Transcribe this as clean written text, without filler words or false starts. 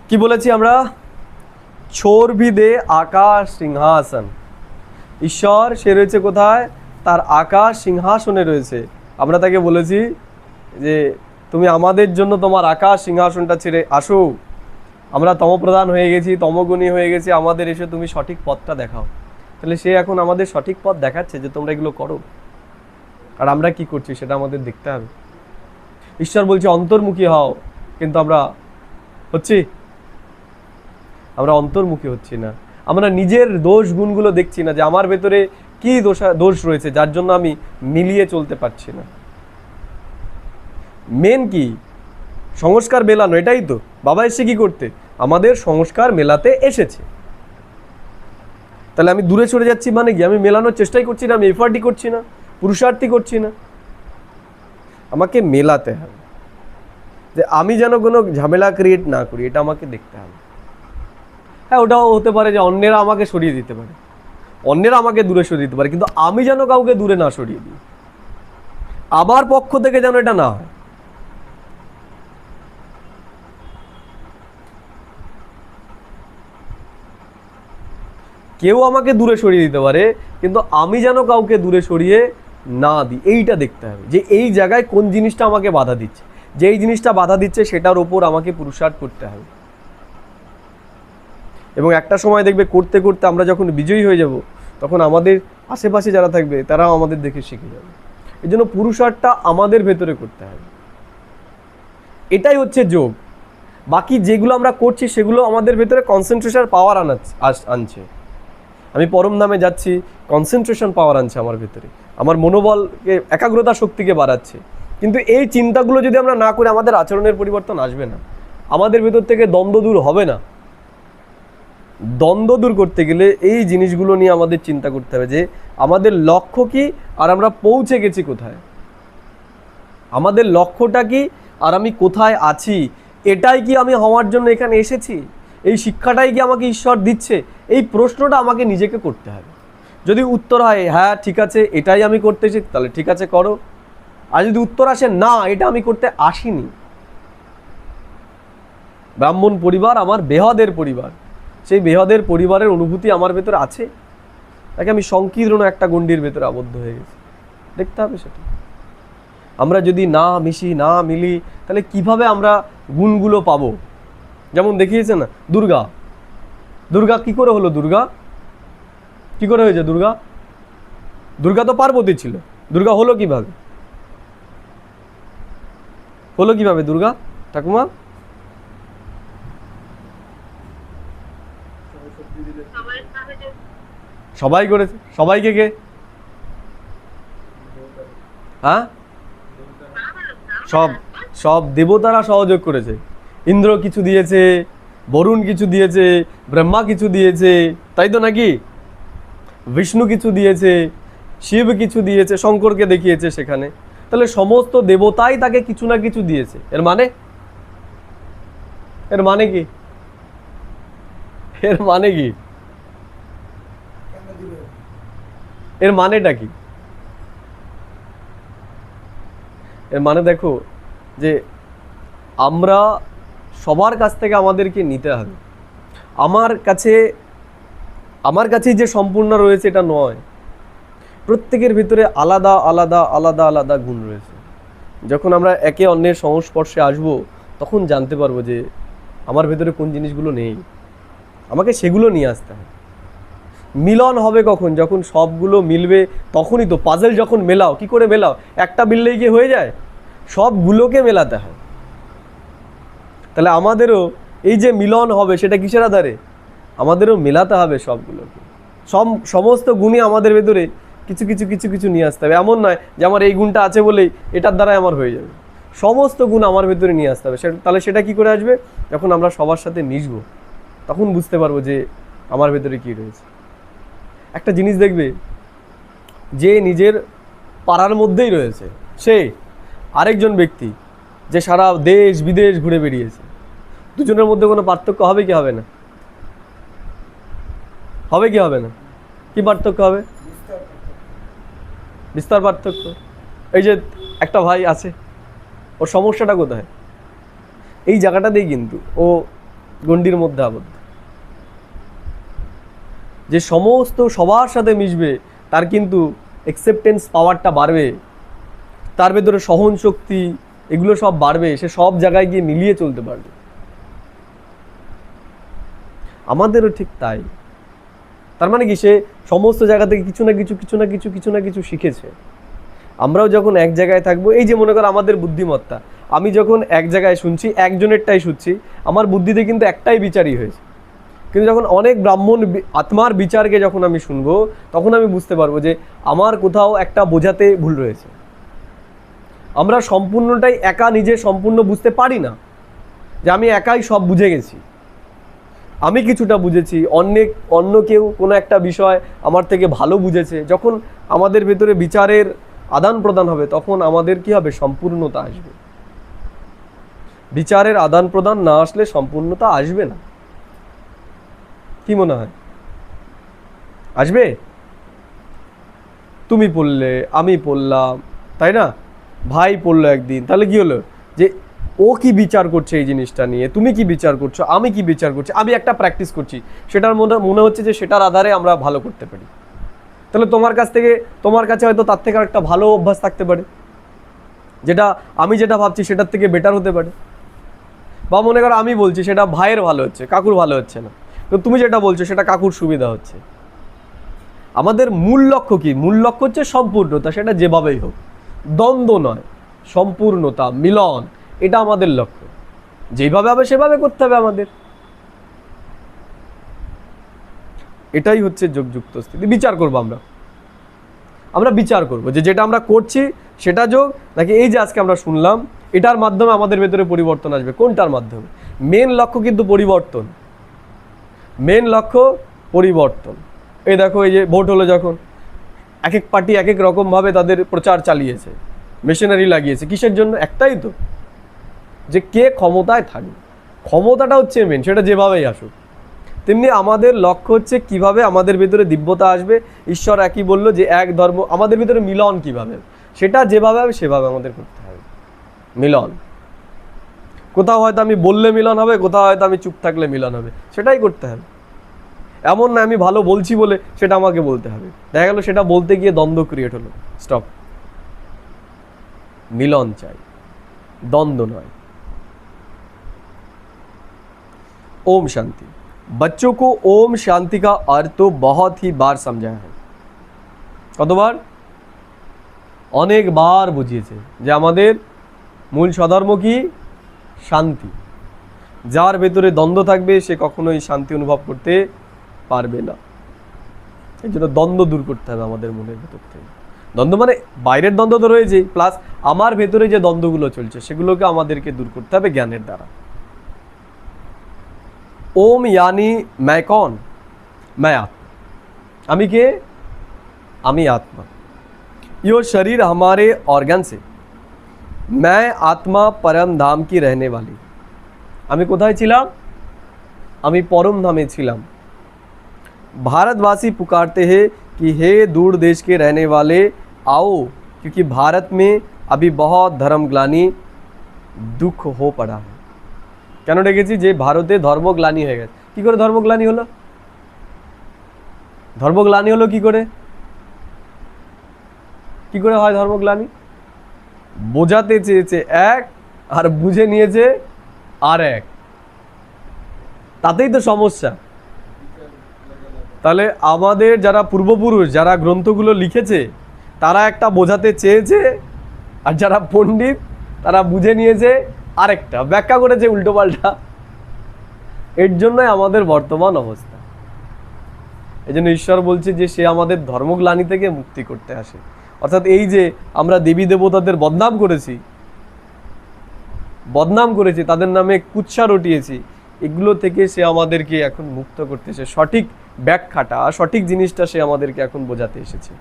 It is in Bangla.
কি বলেছি আমরা? ছোর ভি দে আকাশ সিংহাসন। ঈশ্বর সে রয়েছে কোথায়? তার আকাশ সিংহাসনে রয়েছে। আমরা তাকে বলেছি যে তুমি আমাদের জন্য তোমার আকাশ সিংহাসনটা ছেড়ে আসো, আমরা তমপ্রধান হয়ে গেছি, তমগুণী হয়ে গেছি, আমাদের এসে তুমি সঠিক পথটা দেখাও। তাহলে সে এখন আমাদের সঠিক পথ দেখাচ্ছে যে তোমরা এগুলো করো, আর আমরা কি করছি সেটা আমাদের দেখতে হবে। ঈশ্বর বলছে অন্তর্মুখী হও, কিন্তু আমরা হচ্ছি? আমরা অন্তর্মুখী হচ্ছি না। আমরা নিজের দোষ গুণগুলো দেখছি না যে আমার ভেতরে কি দোষ রয়েছে যার জন্য আমি মিলিয়ে চলতে পারছি না। মেন কি? সংস্কার মেলানো, এটাই তো। বাবা এসে কি করতে? আমাদের সংস্কার মেলাতে এসেছে। তাহলে আমি দূরে সরে যাচ্ছি মানে কি? আমি মেলানোর চেষ্টাই করছি না, আমি এফার্টই করছি না, পুরুষার্থই করছি না। আমাকে মেলাতে হবে, যে আমি যেন কোনো ঝামেলা ক্রিয়েট না করি, এটা আমাকে দেখতে হবে। হ্যাঁ, ওটাও হতে পারে যে অন্যেরা আমাকে সরিয়ে দিতে পারে, অন্যেরা আমাকে দূরে সরিয়ে দিতে পারে, কিন্তু আমি যেন কাউকে দূরে না সরিয়ে দিই। আমার পক্ষ থেকে যেন এটা না হয়। কেউ আমাকে দূরে সরিয়ে দিতে পারে, কিন্তু আমি যেন কাউকে দূরে সরিয়ে না দিই, এইটা দেখতে হবে যে এই জায়গায় কোন জিনিসটা আমাকে বাধা দিচ্ছে। যেই জিনিসটা বাধা দিচ্ছে সেটার ওপর আমাকে পুরুষার্থ করতে হবে। এবং একটা সময় দেখবে করতে করতে আমরা যখন বিজয়ী হয়ে যাব, তখন আমাদের আশেপাশে যারা থাকবে তারাও আমাদের দেখে শিখে যাবে। এই জন্য পুরুষার্থটা আমাদের ভেতরে করতে হবে। এটাই হচ্ছে যোগ। বাকি যেগুলো আমরা করছি সেগুলো আমাদের ভেতরে কনসেন্ট্রেশন পাওয়ার আনছে। আমি পরম ধামে যাচ্ছি, কনসেন্ট্রেশন পাওয়ার আনছে আমার ভেতরে, আমার মনোবলকে, একাগ্রতা শক্তিকে বাড়াচ্ছে। কিন্তু এই চিন্তাগুলো যদি আমরা না করি, আমাদের আচরণের পরিবর্তন আসবে না, আমাদের ভেতর থেকে দ্বন্দ্ব দূর হবে না। দ্বন্দ্ব দূর করতে গেলে এই জিনিসগুলো নিয়ে আমাদের চিন্তা করতে হবে যে আমাদের লক্ষ্য কি আর আমরা পৌঁছে গেছি কোথায়, আমাদের লক্ষ্যটা কি আর আমি কোথায় আছি, এটাই কি আমি হওয়ার জন্য এখানে এসেছি, এই শিক্ষাটাই কি আমাকে ঈশ্বর দিচ্ছে, এই প্রশ্নটা আমাকে নিজেকে করতে হবে। যদি উত্তর হয় হ্যাঁ ঠিক আছে এটাই আমি করতেছি, তাহলে ঠিক আছে করো। আর যদি উত্তর আসে না এটা আমি করতে আসিনি, ব্রাহ্মণ পরিবার আমার বেহদের পরিবার, সেই বেহদের পরিবারের অনুভূতি আমার ভেতরে আছে, তাকে আমি সংকীর্ণ একটা গণ্ডির ভেতরে আবদ্ধ হয়ে গেছি, দেখতে হবে সেটা। আমরা যদি না মিশি, না মিলি, তাহলে কিভাবে আমরা গুণগুলো পাবো? যেমন দেখিয়েছে না দুর্গা, দুর্গা কি করে হলো? দুর্গা কি করে হয়েছে? দুর্গা তো পার্বতী ছিল, দুর্গা হলো কিভাবে? হলো কিভাবে দুর্গা ঠাকুমা? সবাই করেছে। সবাইকে কে? হ্যাঁ, সব সব দেবতারা সহযোগ করেছে। ইন্দ্র কিছু দিয়েছে, বরুণ কিছু দিয়েছে, ব্রহ্মা কিছু দিয়েছে, তাই তো নাকি? বিষ্ণু কিছু দিয়েছে, শিব কিছু দিয়েছে, শঙ্করকে দেখিয়েছে সেখানে। তাহলে সমস্ত দেবতাই তাকে কিছু না কিছু দিয়েছে। এর মানে কি? এর মানে কি? এর মানেটা কি? এর মানে দেখো যে আমরা সবার কাছ থেকে আমাদেরকে নিতে হবে। আমার কাছে যে সম্পূর্ণ রয়েছে এটা নয়, প্রত্যেকের ভিতরে আলাদা আলাদা আলাদা আলাদা গুণ রয়েছে। যখন আমরা একে অন্যের সংস্পর্শে আসব, তখন জানতে পারবো যে আমার ভেতরে কোন জিনিসগুলো নেই, আমাকে সেগুলো নিয়ে আসতে হবে। মিলন হবে কখন? যখন সবগুলো মিলবে, তখনই তো। পাজল যখন মেলাও, কি করে মেলাও? একটা মিললেই কি হয়ে যায়? সবগুলোকে মেলাতে হয়। তাহলে আমাদেরও এই যে মিলন হবে, সেটা কিসের আধারে? আমাদেরও মেলাতে হবে সবগুলোকে। সমস্ত গুণই আমাদের ভেতরে কিছু কিছু কিছু কিছু নিয়ে আসতে হবে। এমন নয় যে আমার এই গুণটা আছে বলেই এটার দ্বারাই আমার হয়ে যাবে। সমস্ত গুণ আমার ভেতরে নিয়ে আসতে হবে। তাহলে সেটা কি করে আসবে? যখন আমরা সবার সাথে মিশবো, তখন বুঝতে পারবো যে আমার ভেতরে কি রয়েছে। একটা জিনিস দেখবে, যে নিজের পাড়ার মধ্যেই রয়েছে, সে আরেকজন ব্যক্তি যে সারা দেশ বিদেশ ঘুরে বেরিয়েছে, দুজনের মধ্যে কোনো পার্থক্য হবে কি হবে না? হবে কি হবে না? কি পার্থক্য হবে? বিস্তার পার্থক্য। এই যে একটা ভাই আছে, ওর সমস্যাটা কোথায়? এই জায়গাটাতেই কিন্তু ও গণ্ডির মধ্যে আবদ্ধ। যে সমস্ত সবার সাথে মিশবে তার কিন্তু অ্যাকসেপ্টেন্স পাওয়ারটা বাড়বে, তার ভেতরে সহন শক্তি এগুলো সব বাড়বে, সে সব জায়গায় গিয়ে মিলিয়ে চলতে পারবে। আমাদেরও ঠিক তাই। তার মানে কি, সে সমস্ত জায়গা থেকে কিছু না কিছু শিখেছে। আমরাও যখন এক জায়গায় থাকবো, এই যে মনে করো আমাদের বুদ্ধিমত্তা, আমি যখন এক জায়গায় শুনছি, একজনেরটাই শুনছি, আমার বুদ্ধিতে কিন্তু একটাই বিচারই হয়েছে। কিন্তু যখন অনেক ব্রাহ্মণ আত্মার বিচারকে যখন আমি শুনবো, তখন আমি বুঝতে পারবো যে আমার কোথাও একটা বোঝাতে ভুল রয়েছে। আমরা সম্পূর্ণটাই একা নিজে সম্পূর্ণ বুঝতে পারি না, যে আমি একাই সব বুঝে গেছি। আমি কিছুটা বুঝেছি, অন্য কেউ কোনো একটা বিষয় আমার থেকে ভালো বুঝেছে। যখন আমাদের ভেতরে বিচারের আদান প্রদান হবে, তখন আমাদের কি হবে, সম্পূর্ণতা আসবে। বিচারের আদান প্রদান না আসলে সম্পূর্ণতা আসবে না। কি মনে হয়, আসবে? তুমি পড়লে, আমি পড়লাম, তাই না? ভাই পড়লো একদিন, তাহলে কি হলো, যে ও কি বিচার করছে এই জিনিসটা নিয়ে, তুমি কি বিচার করছো, আমি কি বিচার করছি, আমি একটা প্র্যাকটিস করছি, সেটার মনে হচ্ছে যে সেটার আধারে আমরা ভালো করতে পারি। তাহলে তোমার কাছে হয়তো তার থেকে একটা ভালো অভ্যাস থাকতে পারে, যেটা আমি যেটা ভাবছি সেটার থেকে বেটার হতে পারে। বা মনে করো আমি বলছি সেটা ভাইয়ের ভালো হচ্ছে, কাকুর ভালো হচ্ছে না, তো তুমি যেটা বলছো সেটা কাকুর সুবিধা হচ্ছে। আমাদের মূল লক্ষ্য কি? মূল লক্ষ্য হচ্ছে সম্পূর্ণতা, সেটা যেভাবেই হোক, দ্বন্দ্ব নয়, সম্পূর্ণতা, মিলন, এটা আমাদের লক্ষ্য। যেভাবে হবে সেভাবে করতে হবে আমাদের। এটাই হচ্ছে যোগযুক্ত স্থিতি। বিচার করবো আমরা বিচার করবো যে যেটা আমরা করছি সেটা যোগ নাকি এই যে আজকে আমরা শুনলাম, এটার মাধ্যমে আমাদের ভেতরে পরিবর্তন আসবে। কোনটার মাধ্যমে? মেন লক্ষ্য কিন্তু পরিবর্তন, মেন লক্ষ্য পরিবর্তন। এই দেখো, এই যে ভোট হলো, যখন এক এক পার্টি এক এক রকমভাবে তাদের প্রচার চালিয়েছে, মেশিনারি লাগিয়েছে, কিসের জন্য? একটাই তো, যে কে ক্ষমতায় থাকবে। ক্ষমতাটা হচ্ছে মেন, সেটা যেভাবেই আসুক। তেমনি আমাদের লক্ষ্য হচ্ছে কিভাবে আমাদের ভিতরে দিব্যতা আসবে। ঈশ্বর একই বললো যে এক ধর্ম, আমাদের ভিতরে মিলন কিভাবে, সেটা যেভাবে হবে সেভাবে আমাদের করতে হবে। মিলন কোথাও হয়তো আমি বললে মিলন হবে, কোথাও হয়তো আমি চুপ থাকলে মিলন হবে, সেটাই করতে হবে। এমন না আমি ভালো বলছি বলে সেটা আমাকে বলতে হবে। দেখা গেল সেটা বলতে গিয়ে দ্বন্দ্ব ক্রিয়েট হলো। স্টপ। মিলন চাই, দ্বন্দ্ব নয়। ओम शांति। बच्चों को ओम शांति का अर्थ तो बहुत ही बार समझाया है। কতবার? অনেকবার বুঝিয়েছে যে আমাদের মূল স্বধর্ম কি? শান্তি। যার ভেতরে দ্বন্দ্ব থাকবে সে কখনোই শান্তি অনুভব করতে পারবে না। এই জন্য দ্বন্দ্ব দূর করতে হবে আমাদের মনের ভেতর থেকে। দ্বন্দ্ব মানে বাইরের দ্বন্দ্ব তো রয়েছেই, প্লাস আমার ভেতরে যে দ্বন্দ্বগুলো চলছে সেগুলোকে আমাদেরকে দূর করতে হবে জ্ঞানের দ্বারা। ओम यानी मैं कौन? मैं आत्मा। আমি কে? আমি आत्मा। यो शरीर हमारे ऑर्गन से। मैं आत्मा परम धाम की रहने वाली। আমি কোথায় ছিলাম? আমি পরম ধামে ছিলাম। भारतवासी पुकारते हैं कि हे दूर देश के रहने वाले आओ, क्योंकि भारत में अभी बहुत धर्मग्लानि दुख हो पड़ा है। কেন ডেকেছি? যে ভারতে ধর্মগ্লানি হয়ে গেছে। কি করে ধর্মগ্লানি হলো? ধর্মগ্লানি হলো কি করে? কি করে হয় ধর্মগ্লানি? বোঝাতে চেয়েছে এক আর বুঝে নিয়েছে আর এক, তাতেই তো সমস্যা। তাহলে আমাদের যারা পূর্বপুরুষ, যারা গ্রন্থগুলো লিখেছে, তারা একটা বোঝাতে চেয়েছে, আর যারা পণ্ডিত তারা বুঝে নিয়েছে আরেকটা, ব্যাখ্যা করেছে উল্টোপাল্টা। এর জন্যই আমাদের বর্তমান অবস্থা। এই জন্য ঈশ্বর বলছে যে সে আমাদের ধর্মগ্লানি থেকে মুক্তি করতে আসে। অর্থাৎ এই যে আমরা দেবী দেবতাদের বদনাম করেছি, তাদের নামে কুৎসা রটিয়েছি, এগুলো থেকে সে আমাদেরকে এখন মুক্ত করতেছে। সঠিক ব্যাখ্যাটা, সঠিক জিনিসটা সে আমাদেরকে এখন বোঝাতে এসেছে।